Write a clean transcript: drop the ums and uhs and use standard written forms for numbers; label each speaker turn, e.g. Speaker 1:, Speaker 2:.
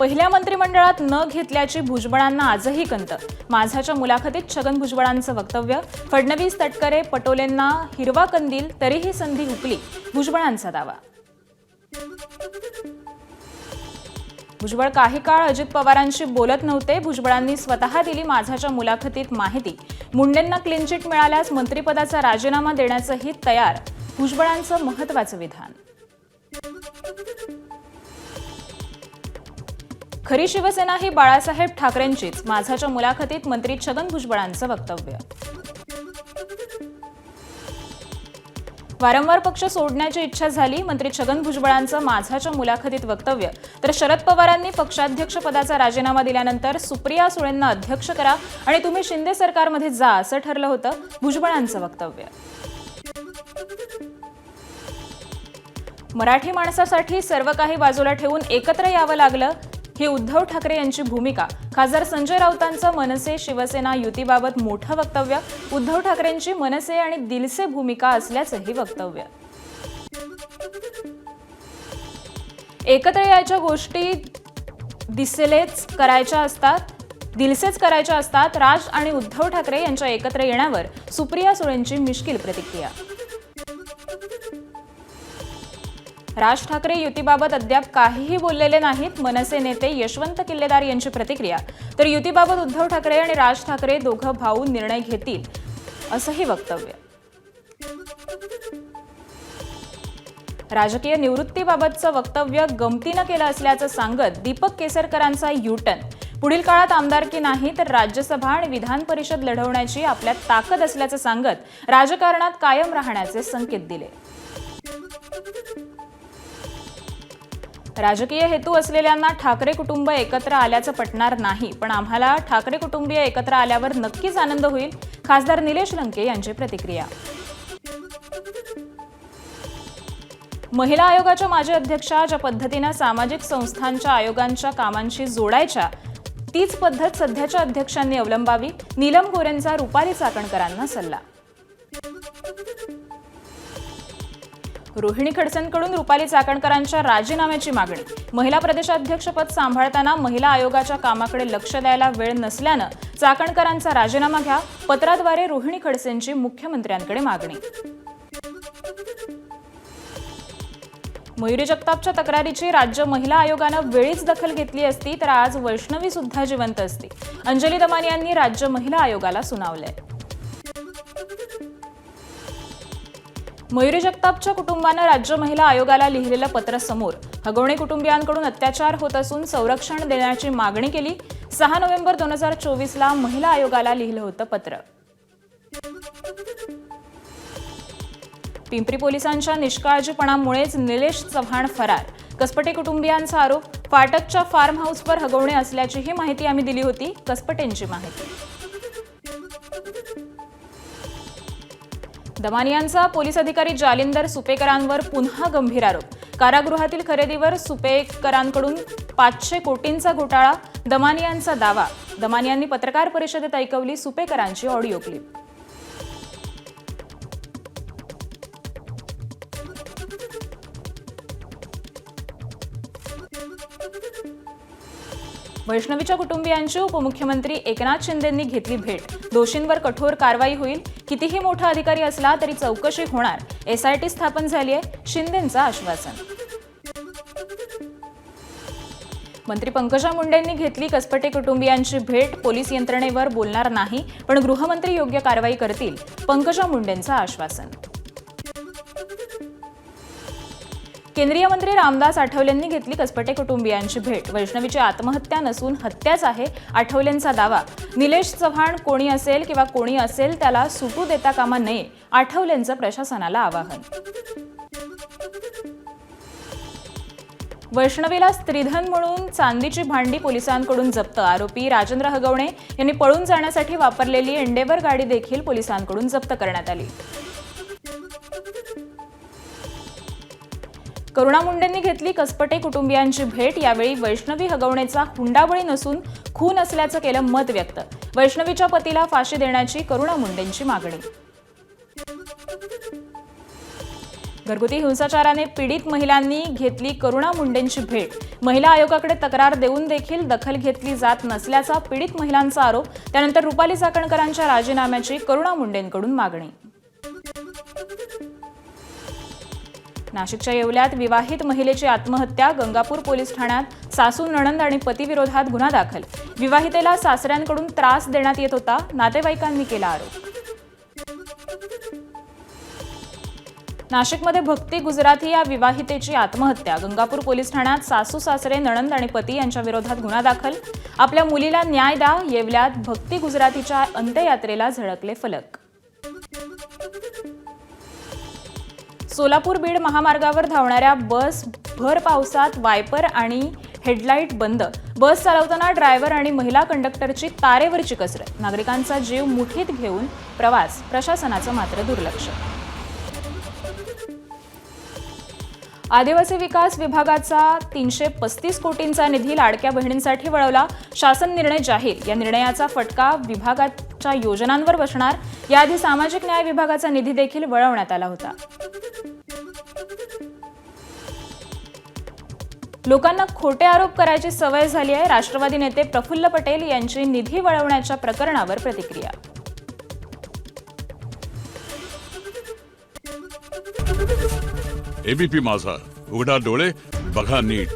Speaker 1: पहिल्या मंत्रिमंडळात न घेतल्याची भुजबळांना आजही कंत. माझाच्या मुलाखतीत छगन भुजबळांचं वक्तव्य. फडणवीस, तटकरे, पटोलेंना हिरवा कंदील, तरीही संधी हुकली, भुजबळांचा दावा. भुजबळ काही काळ अजित पवारांशी बोलत नव्हते. भुजबळांनी स्वतः दिली माझाच्या मुलाखतीत माहिती. मुंडेंना क्लीन चिट मिळाल्यास मंत्रिपदाचा राजीनामा देण्याचंही तयार, भुजबळांचं महत्त्वाचं विधान. खरी शिवसेना ही बाळासाहेब ठाकरेंचीच, माझाच्या मुलाखतीत मंत्री छगन भुजबळांचं वक्तव्य. वारंवार पक्ष सोडण्याची इच्छा झाली, मंत्री छगन भुजबळांचं माझाच्या मुलाखतीत वक्तव्य. तर शरद पवारांनी पक्षाध्यक्षपदाचा राजीनामा दिल्यानंतर सुप्रिया सुळेंना अध्यक्ष करा आणि तुम्ही शिंदे सरकारमध्ये जा असं ठरलं होतं, भुजबळांचं वक्तव्य. मराठी माणसासाठी सर्व काही बाजूला ठेवून एकत्र यावं लागलं, ही उद्धव ठाकरे यांची भूमिका. खासदार संजय राऊतांचं मनसे शिवसेना युतीबाबत मोठं वक्तव्य. उद्धव ठाकरेंची मनसे आणि दिलसे भूमिका असल्याचंही वक्तव्य. एकत्र यायच्या गोष्टी दिसेलेच करायच्या असतात, दिलसेच करायच्या असतात. राज आणि उद्धव ठाकरे यांच्या एकत्र येण्यावर सुप्रिया सुळेंची मिश्कील प्रतिक्रिया. राज ठाकरे युतीबाबत अद्याप काहीही बोललेले नाहीत, मनसे नेते यशवंत किल्लेदार यांची प्रतिक्रिया. तर युतीबाबत उद्धव ठाकरे आणि राज ठाकरे दोघं भाऊ निर्णय घेतील असंही वक्तव्य. राजकीय निवृत्तीबाबतचं वक्तव्य गमतीनं केलं असल्याचं सांगत दीपक केसरकरांचा युटर्न. पुढील काळात आमदारकी नाही तर राज्यसभा आणि विधान परिषद लढवण्याची आपल्यात ताकद असल्याचं सांगत राजकारणात कायम राहण्याचे संकेत दिले. राजकीय हेतू असलेल्यांना ठाकरे कुटुंब एकत्र आल्याचं पटणार नाही, पण आम्हाला ठाकरे कुटुंबीय एकत्र आल्यावर नक्कीच आनंद होईल, खासदार निलेश लंके यांची प्रतिक्रिया. महिला आयोगाच्या माजी अध्यक्षा ज्या पद्धतीनं सामाजिक संस्थांच्या आयोगांच्या कामांशी जोडायच्या, तीच पद्धत सध्याच्या अध्यक्षांनी अवलंबावी, नीलम गोरेंचा रुपाली चाकणकरांना सल्ला. रोहिणी खडसेंकडून रुपाली चाकणकरांच्या राजीनाम्याची मागणी. महिला प्रदेशाध्यक्षपद सांभाळताना महिला आयोगाच्या कामाकडे लक्ष द्यायला वेळ नसल्यानं चाकणकरांचा राजीनामा घ्या, पत्राद्वारे रोहिणी खडसेंची मुख्यमंत्र्यांकडे मागणी. मयुरी जगतापच्या तक्रारीची राज्य महिला आयोगानं वेळीच दखल घेतली असती तर आज वैष्णवी सुद्धा जिवंत असती, अंजली दमानी यांनी राज्य महिला आयोगाला सुनावलंय. मयुरी जगतापच्या कुटुंबानं राज्य महिला आयोगाला लिहिलेलं पत्र समोर. हगवणे कुटुंबियांकडून अत्याचार होत असून संरक्षण देण्याची मागणी केली. 6 नोव्हेंबर 2024ला महिला आयोगाला लिहिलं होतं पत्र. पिंपरी पोलिसांच्या निष्काळजीपणामुळेच निलेश चव्हाण फरार. कसपटे कुटुंबियांचा आरोप. फाटकच्या फार्म हाऊसवर हगवणे असल्याचीही माहिती आम्ही दिली होती, कसपटेंची माहिती. दमानी यांचा पोलीस अधिकारी जालिंदर सुपेकरांवर पुन्हा गंभीर आरोप. कारागृहातील खरेदीवर सुपेकरांकडून 500 कोटींचा घोटाळा, दमानी यांचा दावा. दमानी यांनी पत्रकार परिषदेत ऐकवली सुपेकरांची ऑडिओ क्लिप. वैष्णवीच्या कुटुंबियांची उपमुख्यमंत्री एकनाथ शिंदेंनी घेतली भेट. दोषींवर कठोर कारवाई होईल, कितीही मोठा अधिकारी असला तरी चौकशी होणार. एसआयटी स्थापन झाली आहे, शिंदेंचं आश्वासन. मंत्री पंकजा मुंडेंनी घेतली कसपटे कुटुंबियांची भेट. पोलीस यंत्रणेवर बोलणार नाही, पण गृहमंत्री योग्य कारवाई करतील, पंकजा मुंडेंचं आश्वासन. केंद्रीय मंत्री रामदास आठवलेंनी घेतली कसपटे कुटुंबियांची भेट. वैष्णवीची आत्महत्या नसून हत्याच आहे, आठवलेंचा दावा. निलेश चव्हाण कोणी असेल किंवा कोणी असेल त्याला सुटू देता कामा नये, आठवलेंचं प्रशासनाला आवाहन. वैष्णवीला स्त्रीधन म्हणून चांदीची भांडी पोलिसांकडून जप्त. आरोपी राजेंद्र हगवणे यांनी पळून जाण्यासाठी वापरलेली एंडेवर गाडी देखील पोलिसांकडून जप्त करण्यात आली. करुणा मुंडेंनी घेतली कसपटे कुटुंबियांची भेट. यावेळी वैष्णवी हगवणेचा हुंडाबळी नसून खून असल्याचं केलं मत व्यक्त. वैष्णवीच्या पतीला फाशी देण्याची करुणा मुंडेंची मागणी. घरगुती हिंसाचाराने पीडित महिलांनी घेतली करुणा मुंडेंची भेट. महिला आयोगाकडे तक्रार देऊन देखील दखल घेतली जात नसल्याचा पीडित महिलांचा आरोप. त्यानंतर रुपाली चाकणकरांच्या राजीनाम्याची करुणा मुंडेंकडून मागणी. नाशिकच्या येवल्यात विवाहित महिलेची आत्महत्या. गंगापूर पोलीस ठाण्यात सासू, नणंद आणि पतीविरोधात गुन्हा दाखल. विवाहितेला सासऱ्यांकडून त्रास देण्यात येत होता, नातेवाईकांनी केला आरोप. नाशिकमध्ये भक्ती गुजराथी या विवाहितेची आत्महत्या. गंगापूर पोलीस ठाण्यात सासू, सासरे, नणंद आणि पती यांच्या विरोधात गुन्हा दाखल. आपल्या मुलीला न्याय द्या. येवल्यात भक्ती गुजराथीच्या अंत्ययात्रेला झळकले फलक. सोलापूर बीड महामार्गावर धावणाऱ्या बस भर पावसात वायपर आणि हेडलाईट बंद. बस चालवताना ड्रायव्हर आणि महिला कंडक्टरची तारेवरची कसरत. नागरिकांचा जीव मुठीत घेऊन प्रवास. प्रशासनाचं मात्र दुर्लक्ष. आदिवासी विकास विभागाचा 335 कोटींचा निधी लाडक्या बहिणींसाठी वळवला. शासन निर्णय जाहीर. या निर्णयाचा फटका विभागाच्या योजनांवर बसणार. याआधी सामाजिक न्याय विभागाचा निधी देखील वळवण्यात आला होता. लोकांना खोटे आरोप करायची सवय झाली आहे. राष्ट्रवादी नेते प्रफुल्ल पटेल यांची निधी वळवण्याच्या प्रकरणावर प्रतिक्रिया.
Speaker 2: एबीपी माझा, उघडा डोळे बघा नीट.